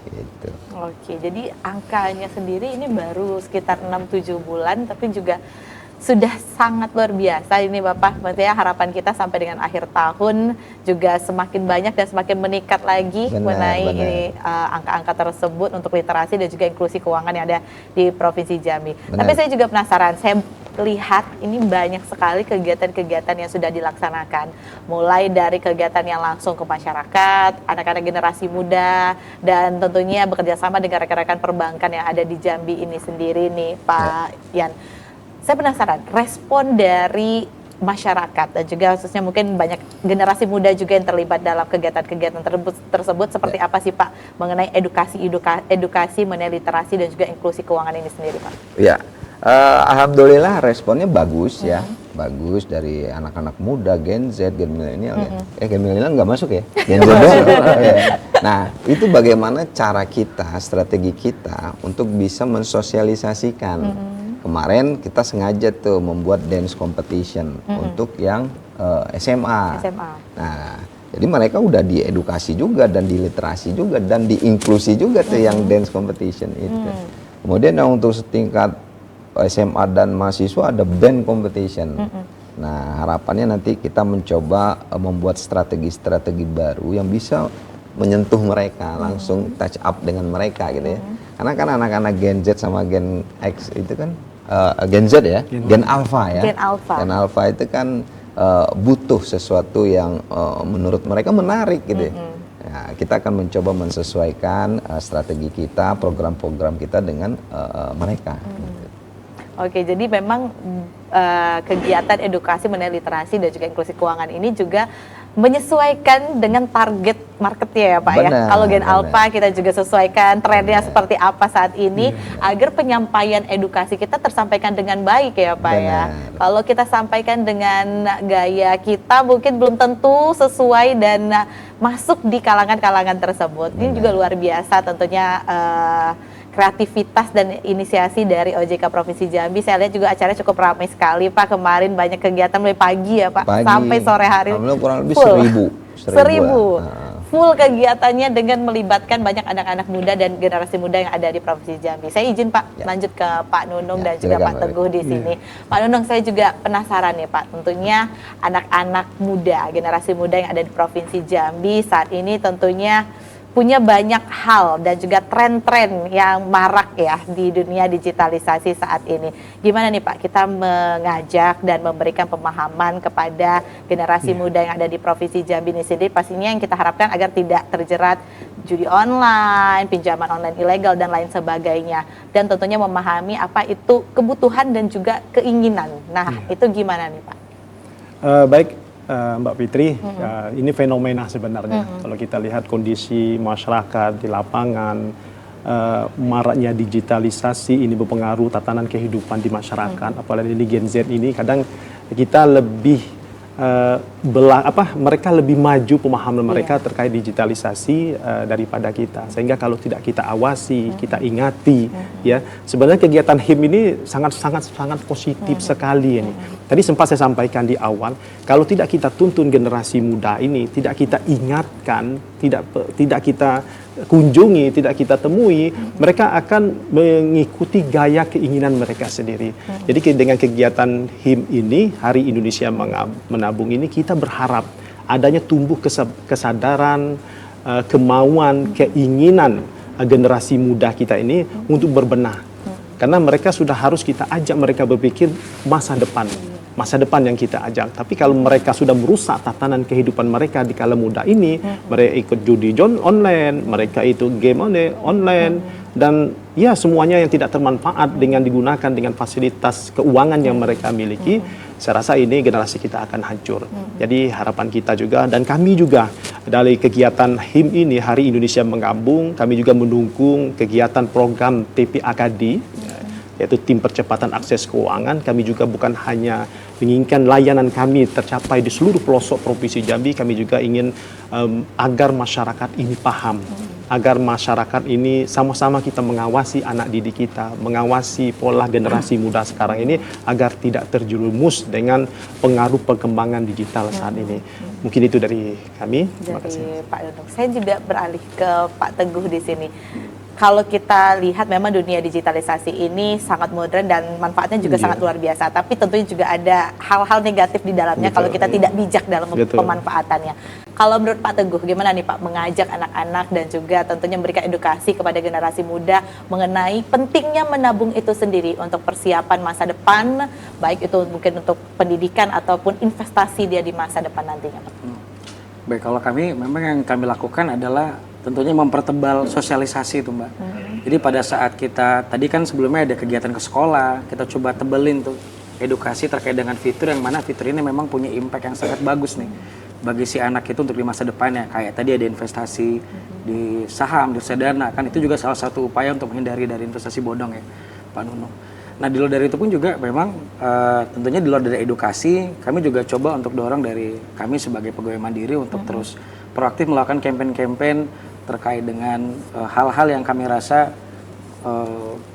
Gitu. Oke, jadi angkanya sendiri ini baru sekitar 6-7 bulan, tapi juga sudah sangat luar biasa ini Bapak. Maksudnya harapan kita sampai dengan akhir tahun juga semakin banyak dan semakin meningkat lagi mengenai angka-angka tersebut untuk literasi dan juga inklusi keuangan yang ada di Provinsi Jambi. Tapi saya juga penasaran, saya lihat ini banyak sekali kegiatan-kegiatan yang sudah dilaksanakan, mulai dari kegiatan yang langsung ke masyarakat, anak-anak generasi muda, dan tentunya bekerja sama dengan rekan-rekan perbankan yang ada di Jambi ini sendiri nih Pak Yan. Saya penasaran, respon dari masyarakat dan juga khususnya mungkin banyak generasi muda juga yang terlibat dalam kegiatan-kegiatan tersebut seperti apa sih Pak mengenai edukasi mengenai literasi dan juga inklusi keuangan ini sendiri Pak? Ya, alhamdulillah responnya bagus ya, bagus dari anak-anak muda, Gen Z, Gen milenial ya. Gen milenial nggak masuk ya, Gen Z doang. Nah, itu bagaimana cara kita, strategi kita untuk bisa mensosialisasikan. Kemarin kita sengaja tuh membuat dance competition untuk yang SMA. Nah, jadi mereka udah diedukasi juga dan diliterasi juga dan diinklusi juga tuh yang dance competition itu. Kemudian yang untuk setingkat SMA dan mahasiswa ada band competition. Nah, harapannya nanti kita mencoba membuat strategi-strategi baru yang bisa menyentuh mereka, langsung touch up dengan mereka gitu ya. Karena kan anak-anak Gen Z sama Gen X itu kan Gen Z ya, Gen Alpha ya. Gen Alpha itu kan butuh sesuatu yang menurut mereka menarik gitu. Ya, kita akan mencoba mensesuaikan strategi kita, program-program kita dengan mereka. Oke, jadi memang kegiatan edukasi mengenai literasi dan juga inklusi keuangan ini juga menyesuaikan dengan target marketnya ya Pak ya. Kalau Gen Alpha kita juga sesuaikan trennya seperti apa saat ini agar penyampaian edukasi kita tersampaikan dengan baik ya Pak ya. Kalau kita sampaikan dengan gaya kita mungkin belum tentu sesuai dan masuk di kalangan-kalangan tersebut. Ini juga luar biasa tentunya kreativitas dan inisiasi dari OJK Provinsi Jambi. Saya lihat juga acaranya cukup ramai sekali Pak. Kemarin banyak kegiatan mulai pagi ya Pak, sampai sore hari. Kurang lebih full. 1000. Full kegiatannya dengan melibatkan banyak anak-anak muda dan generasi muda yang ada di Provinsi Jambi. Saya izin Pak lanjut ke Pak Nunung dan juga Pak Teguh di sini. Pak Nunung, saya juga penasaran nih Pak. Tentunya anak-anak muda, generasi muda yang ada di Provinsi Jambi saat ini tentunya punya banyak hal dan juga tren-tren yang marak ya di dunia digitalisasi saat ini. Gimana nih Pak, kita mengajak dan memberikan pemahaman kepada generasi muda yang ada di Provinsi Jambi ini sendiri, pastinya yang kita harapkan agar tidak terjerat judi online, pinjaman online ilegal dan lain sebagainya. Dan tentunya memahami apa itu kebutuhan dan juga keinginan. Nah, itu gimana nih Pak? Baik. Mbak Fitri, ini fenomena sebenarnya. Kalau kita lihat kondisi masyarakat di lapangan, maraknya digitalisasi ini berpengaruh tatanan kehidupan di masyarakat. Apalagi di Gen Z ini, kadang kita lebih mereka lebih maju pemahaman mereka terkait digitalisasi daripada kita, sehingga kalau tidak kita awasi, kita ingati, ya sebenarnya kegiatan HIM ini sangat positif sekali ini. Tadi sempat saya sampaikan di awal, kalau tidak kita tuntun generasi muda ini, tidak kita ingatkan, tidak kita kunjungi, tidak kita temui, mereka akan mengikuti gaya keinginan mereka sendiri. Jadi dengan kegiatan HIM ini, Hari Indonesia Menabung ini, kita berharap adanya tumbuh kesadaran, kemauan, keinginan generasi muda kita ini untuk berbenah. Karena mereka sudah harus kita ajak mereka berpikir masa depan. masa depan yang kita ajak. Tapi kalau mereka sudah merusak tatanan kehidupan mereka di kala muda ini, mereka ikut judi online, mereka itu game online, dan ya semuanya yang tidak bermanfaat dengan digunakan dengan fasilitas keuangan yang mereka miliki, saya rasa ini generasi kita akan hancur. Jadi harapan kita juga, dan kami juga dari kegiatan HIM ini, Hari Indonesia Menabung, kami juga mendukung kegiatan program TPAKD, yaitu Tim Percepatan Akses Keuangan. Kami juga bukan hanya menginginkan layanan kami tercapai di seluruh pelosok Provinsi Jambi, kami juga ingin agar masyarakat ini paham, agar masyarakat ini sama-sama kita mengawasi anak didik kita, mengawasi pola generasi muda sekarang ini agar tidak terjerumus dengan pengaruh perkembangan digital saat ini. Mungkin itu dari kami. Terima kasih. Pak Nunung. Saya juga beralih ke Pak Teguh di sini. Kalau kita lihat memang dunia digitalisasi ini sangat modern dan manfaatnya juga sangat luar biasa. Tapi tentunya juga ada hal-hal negatif di dalamnya kalau kita tidak bijak dalam pemanfaatannya. Kalau menurut Pak Teguh, gimana nih Pak mengajak anak-anak dan juga tentunya memberikan edukasi kepada generasi muda mengenai pentingnya menabung itu sendiri untuk persiapan masa depan, baik itu mungkin untuk pendidikan ataupun investasi dia di masa depan nantinya Pak? Baik, kalau kami memang yang kami lakukan adalah tentunya mempertebal sosialisasi itu Mbak. Jadi pada saat kita, tadi kan sebelumnya ada kegiatan ke sekolah, kita coba tebelin tuh edukasi terkait dengan fitur yang mana fitur ini memang punya impact yang sangat bagus nih bagi si anak itu untuk di masa depannya. Kayak tadi ada investasi di saham, di reksadana, kan itu juga salah satu upaya untuk menghindari dari investasi bodong ya Pak Nunung. Nah di luar dari itu pun juga memang tentunya di luar dari edukasi, kami juga coba untuk dorong dari kami sebagai pegawai mandiri untuk terus proaktif melakukan campaign-campaign terkait dengan hal-hal yang kami rasa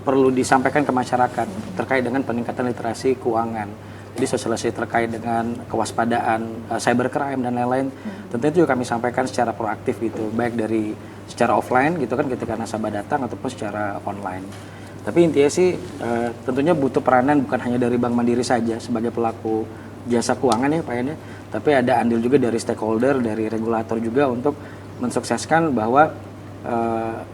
perlu disampaikan ke masyarakat terkait dengan peningkatan literasi keuangan. Jadi sosialisasi terkait dengan kewaspadaan cybercrime dan lain-lain, tentunya itu juga kami sampaikan secara proaktif gitu, baik dari secara offline gitu kan ketika nasabah datang ataupun secara online. Tapi intinya sih tentunya butuh peranan bukan hanya dari Bank Mandiri saja sebagai pelaku jasa keuangan ya Pak Yan, tapi ada andil juga dari stakeholder, dari regulator juga untuk mensukseskan bahwa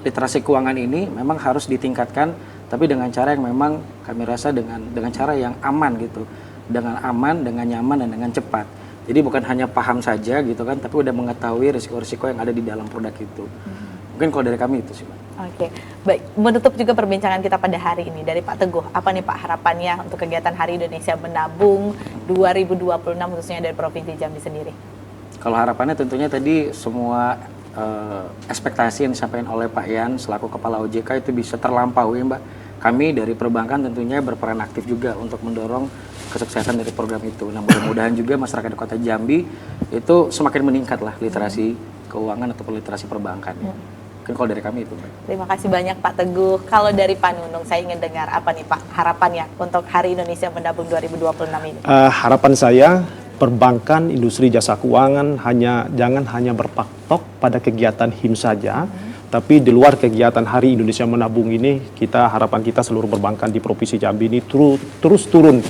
literasi keuangan ini memang harus ditingkatkan, tapi dengan cara yang memang kami rasa dengan cara yang aman gitu, dengan aman, dengan nyaman dan dengan cepat. Jadi bukan hanya paham saja gitu kan, tapi udah mengetahui risiko-risiko yang ada di dalam produk itu. Mungkin kalau dari kami itu sih Pak. Oke, baik. Menutup juga perbincangan kita pada hari ini dari Pak Teguh, apa nih Pak harapannya untuk kegiatan Hari Indonesia Menabung 2026 khususnya dari Provinsi Jambi sendiri? Kalau harapannya tentunya tadi semua ekspektasi yang disampaikan oleh Pak Yan selaku Kepala OJK itu bisa terlampaui Mbak. Kami dari perbankan tentunya berperan aktif juga untuk mendorong kesuksesan dari program itu. Nah mudah-mudahan juga masyarakat di Kota Jambi itu semakin meningkat lah literasi keuangan ataupun literasi perbankan. Mungkin kalau dari kami itu Mbak. Terima kasih banyak Pak Teguh. Kalau dari Pak Nunung, saya ingin dengar apa nih Pak harapannya untuk Hari Indonesia Menabung 2026 ini? Harapan saya perbankan, industri jasa keuangan jangan hanya berpatok pada kegiatan HIM saja, tapi di luar kegiatan Hari Indonesia Menabung ini, harapan kita seluruh perbankan di Provinsi Jambi ini terus turun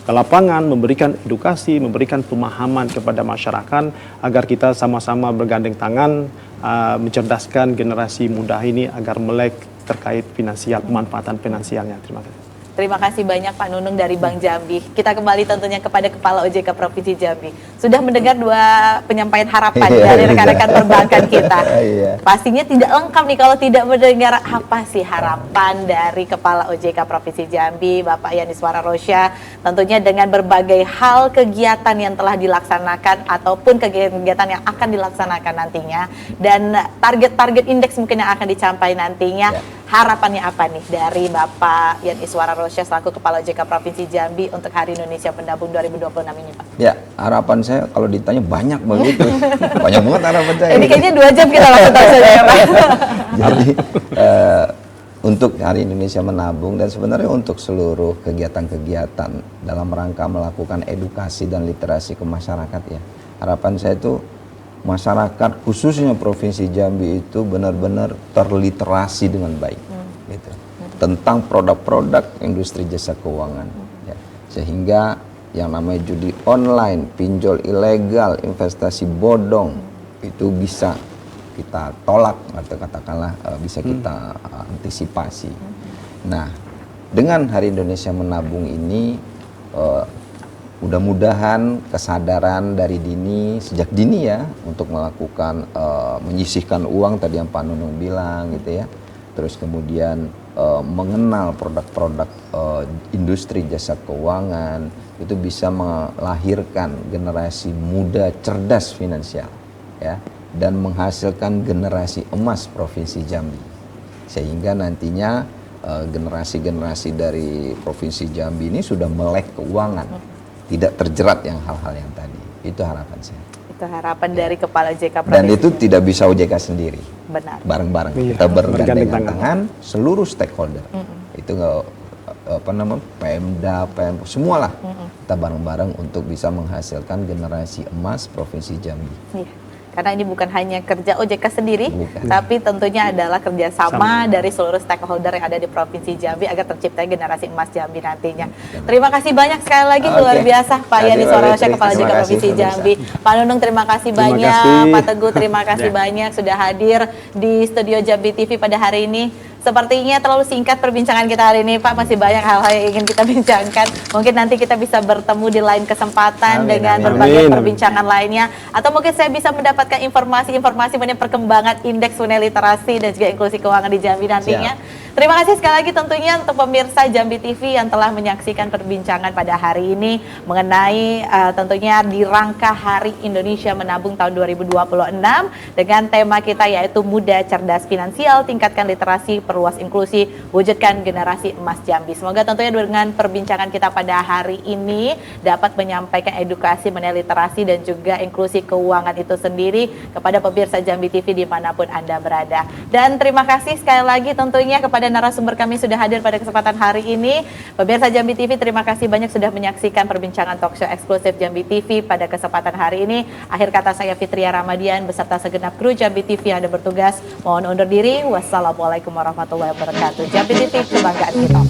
ke lapangan, memberikan edukasi, memberikan pemahaman kepada masyarakat agar kita sama-sama bergandeng tangan mencerdaskan generasi muda ini agar melek terkait finansial, pemanfaatan finansialnya. Terima kasih. Terima kasih banyak Pak Nunung dari Bank Jambi. Kita kembali tentunya kepada Kepala OJK Provinsi Jambi. Sudah mendengar dua penyampaian harapan dari rekan-rekan perbankan kita. Pastinya tidak lengkap nih kalau tidak mendengar apa sih harapan dari Kepala OJK Provinsi Jambi, Bapak Yaniswara Rosya, tentunya dengan berbagai hal kegiatan yang telah dilaksanakan ataupun kegiatan yang akan dilaksanakan nantinya, dan target-target indeks mungkin yang akan dicapai nantinya. Harapannya apa nih dari Bapak Yaniswara Rosya selaku Kepala OJK Provinsi Jambi untuk Hari Indonesia Menabung 2026 ini Pak? Ya, harapan saya kalau ditanya banyak begitu. Banyak banget harapan saya. Ini kayaknya 2 jam kita lakukan saja ya Pak. Jadi untuk Hari Indonesia Menabung dan sebenarnya untuk seluruh kegiatan-kegiatan dalam rangka melakukan edukasi dan literasi ke masyarakat ya. Harapan saya itu masyarakat khususnya Provinsi Jambi itu benar-benar terliterasi dengan baik gitu, tentang produk-produk industri jasa keuangan ya. Sehingga yang namanya judi online, pinjol ilegal, investasi bodong itu bisa kita tolak atau katakanlah bisa kita antisipasi. Nah dengan Hari Indonesia Menabung ini mudah-mudahan kesadaran dari sejak dini ya untuk melakukan menyisihkan uang tadi yang Pak Nunung bilang gitu ya. Terus kemudian mengenal produk-produk industri jasa keuangan itu bisa melahirkan generasi muda cerdas finansial ya dan menghasilkan generasi emas Provinsi Jambi. Sehingga nantinya generasi-generasi dari Provinsi Jambi ini sudah melek keuangan. Tidak terjerat yang hal-hal yang tadi. Itu harapan saya. Itu harapan dari Kepala OJK Provinsi. Dan itu tidak bisa OJK sendiri. Benar. Bareng-bareng. Iya, Kita bergandengan bergandengan tangan seluruh stakeholder. Itu Pemda, semualah. Kita bareng-bareng untuk bisa menghasilkan generasi emas Provinsi Jambi. Iya. Karena ini bukan hanya kerja OJK sendiri, Bukan. tapi tentunya adalah kerjasama dari seluruh stakeholder yang ada di Provinsi Jambi agar tercipta generasi emas Jambi nantinya. Terima kasih banyak sekali lagi, luar biasa Pak Yani Suarosya, Kepala OJK Provinsi Jambi. Pak Nunung, terima kasih Terima banyak. kasih. Pak Teguh, terima kasih banyak sudah hadir di studio Jambi TV pada hari ini. Sepertinya terlalu singkat perbincangan kita hari ini, Pak. Masih banyak hal-hal yang ingin kita bincangkan. Mungkin nanti kita bisa bertemu di lain kesempatan dengan berbagai perbincangan lainnya. Atau mungkin saya bisa mendapatkan informasi-informasi mengenai perkembangan indeks tunai literasi dan juga inklusi keuangan di Jambi nantinya. Terima kasih sekali lagi tentunya untuk pemirsa Jambi TV yang telah menyaksikan perbincangan pada hari ini mengenai tentunya di rangka Hari Indonesia Menabung tahun 2026 dengan tema kita yaitu Muda Cerdas Finansial, Tingkatkan Literasi, Perluas Inklusi, Wujudkan Generasi Emas Jambi. Semoga tentunya dengan perbincangan kita pada hari ini dapat menyampaikan edukasi mengenai literasi dan juga inklusi keuangan itu sendiri kepada pemirsa Jambi TV dimanapun Anda berada. Dan terima kasih sekali lagi tentunya kepada narasumber kami sudah hadir pada kesempatan hari ini. Pemirsa Jambi TV, terima kasih banyak sudah menyaksikan perbincangan talkshow eksklusif Jambi TV pada kesempatan hari ini. Akhir kata saya Fitria Ramadian beserta segenap kru Jambi TV yang ada bertugas. Mohon undur diri. Wassalamualaikum warahmatullahi wabarakatuh. Jambi TV, kebanggaan kita.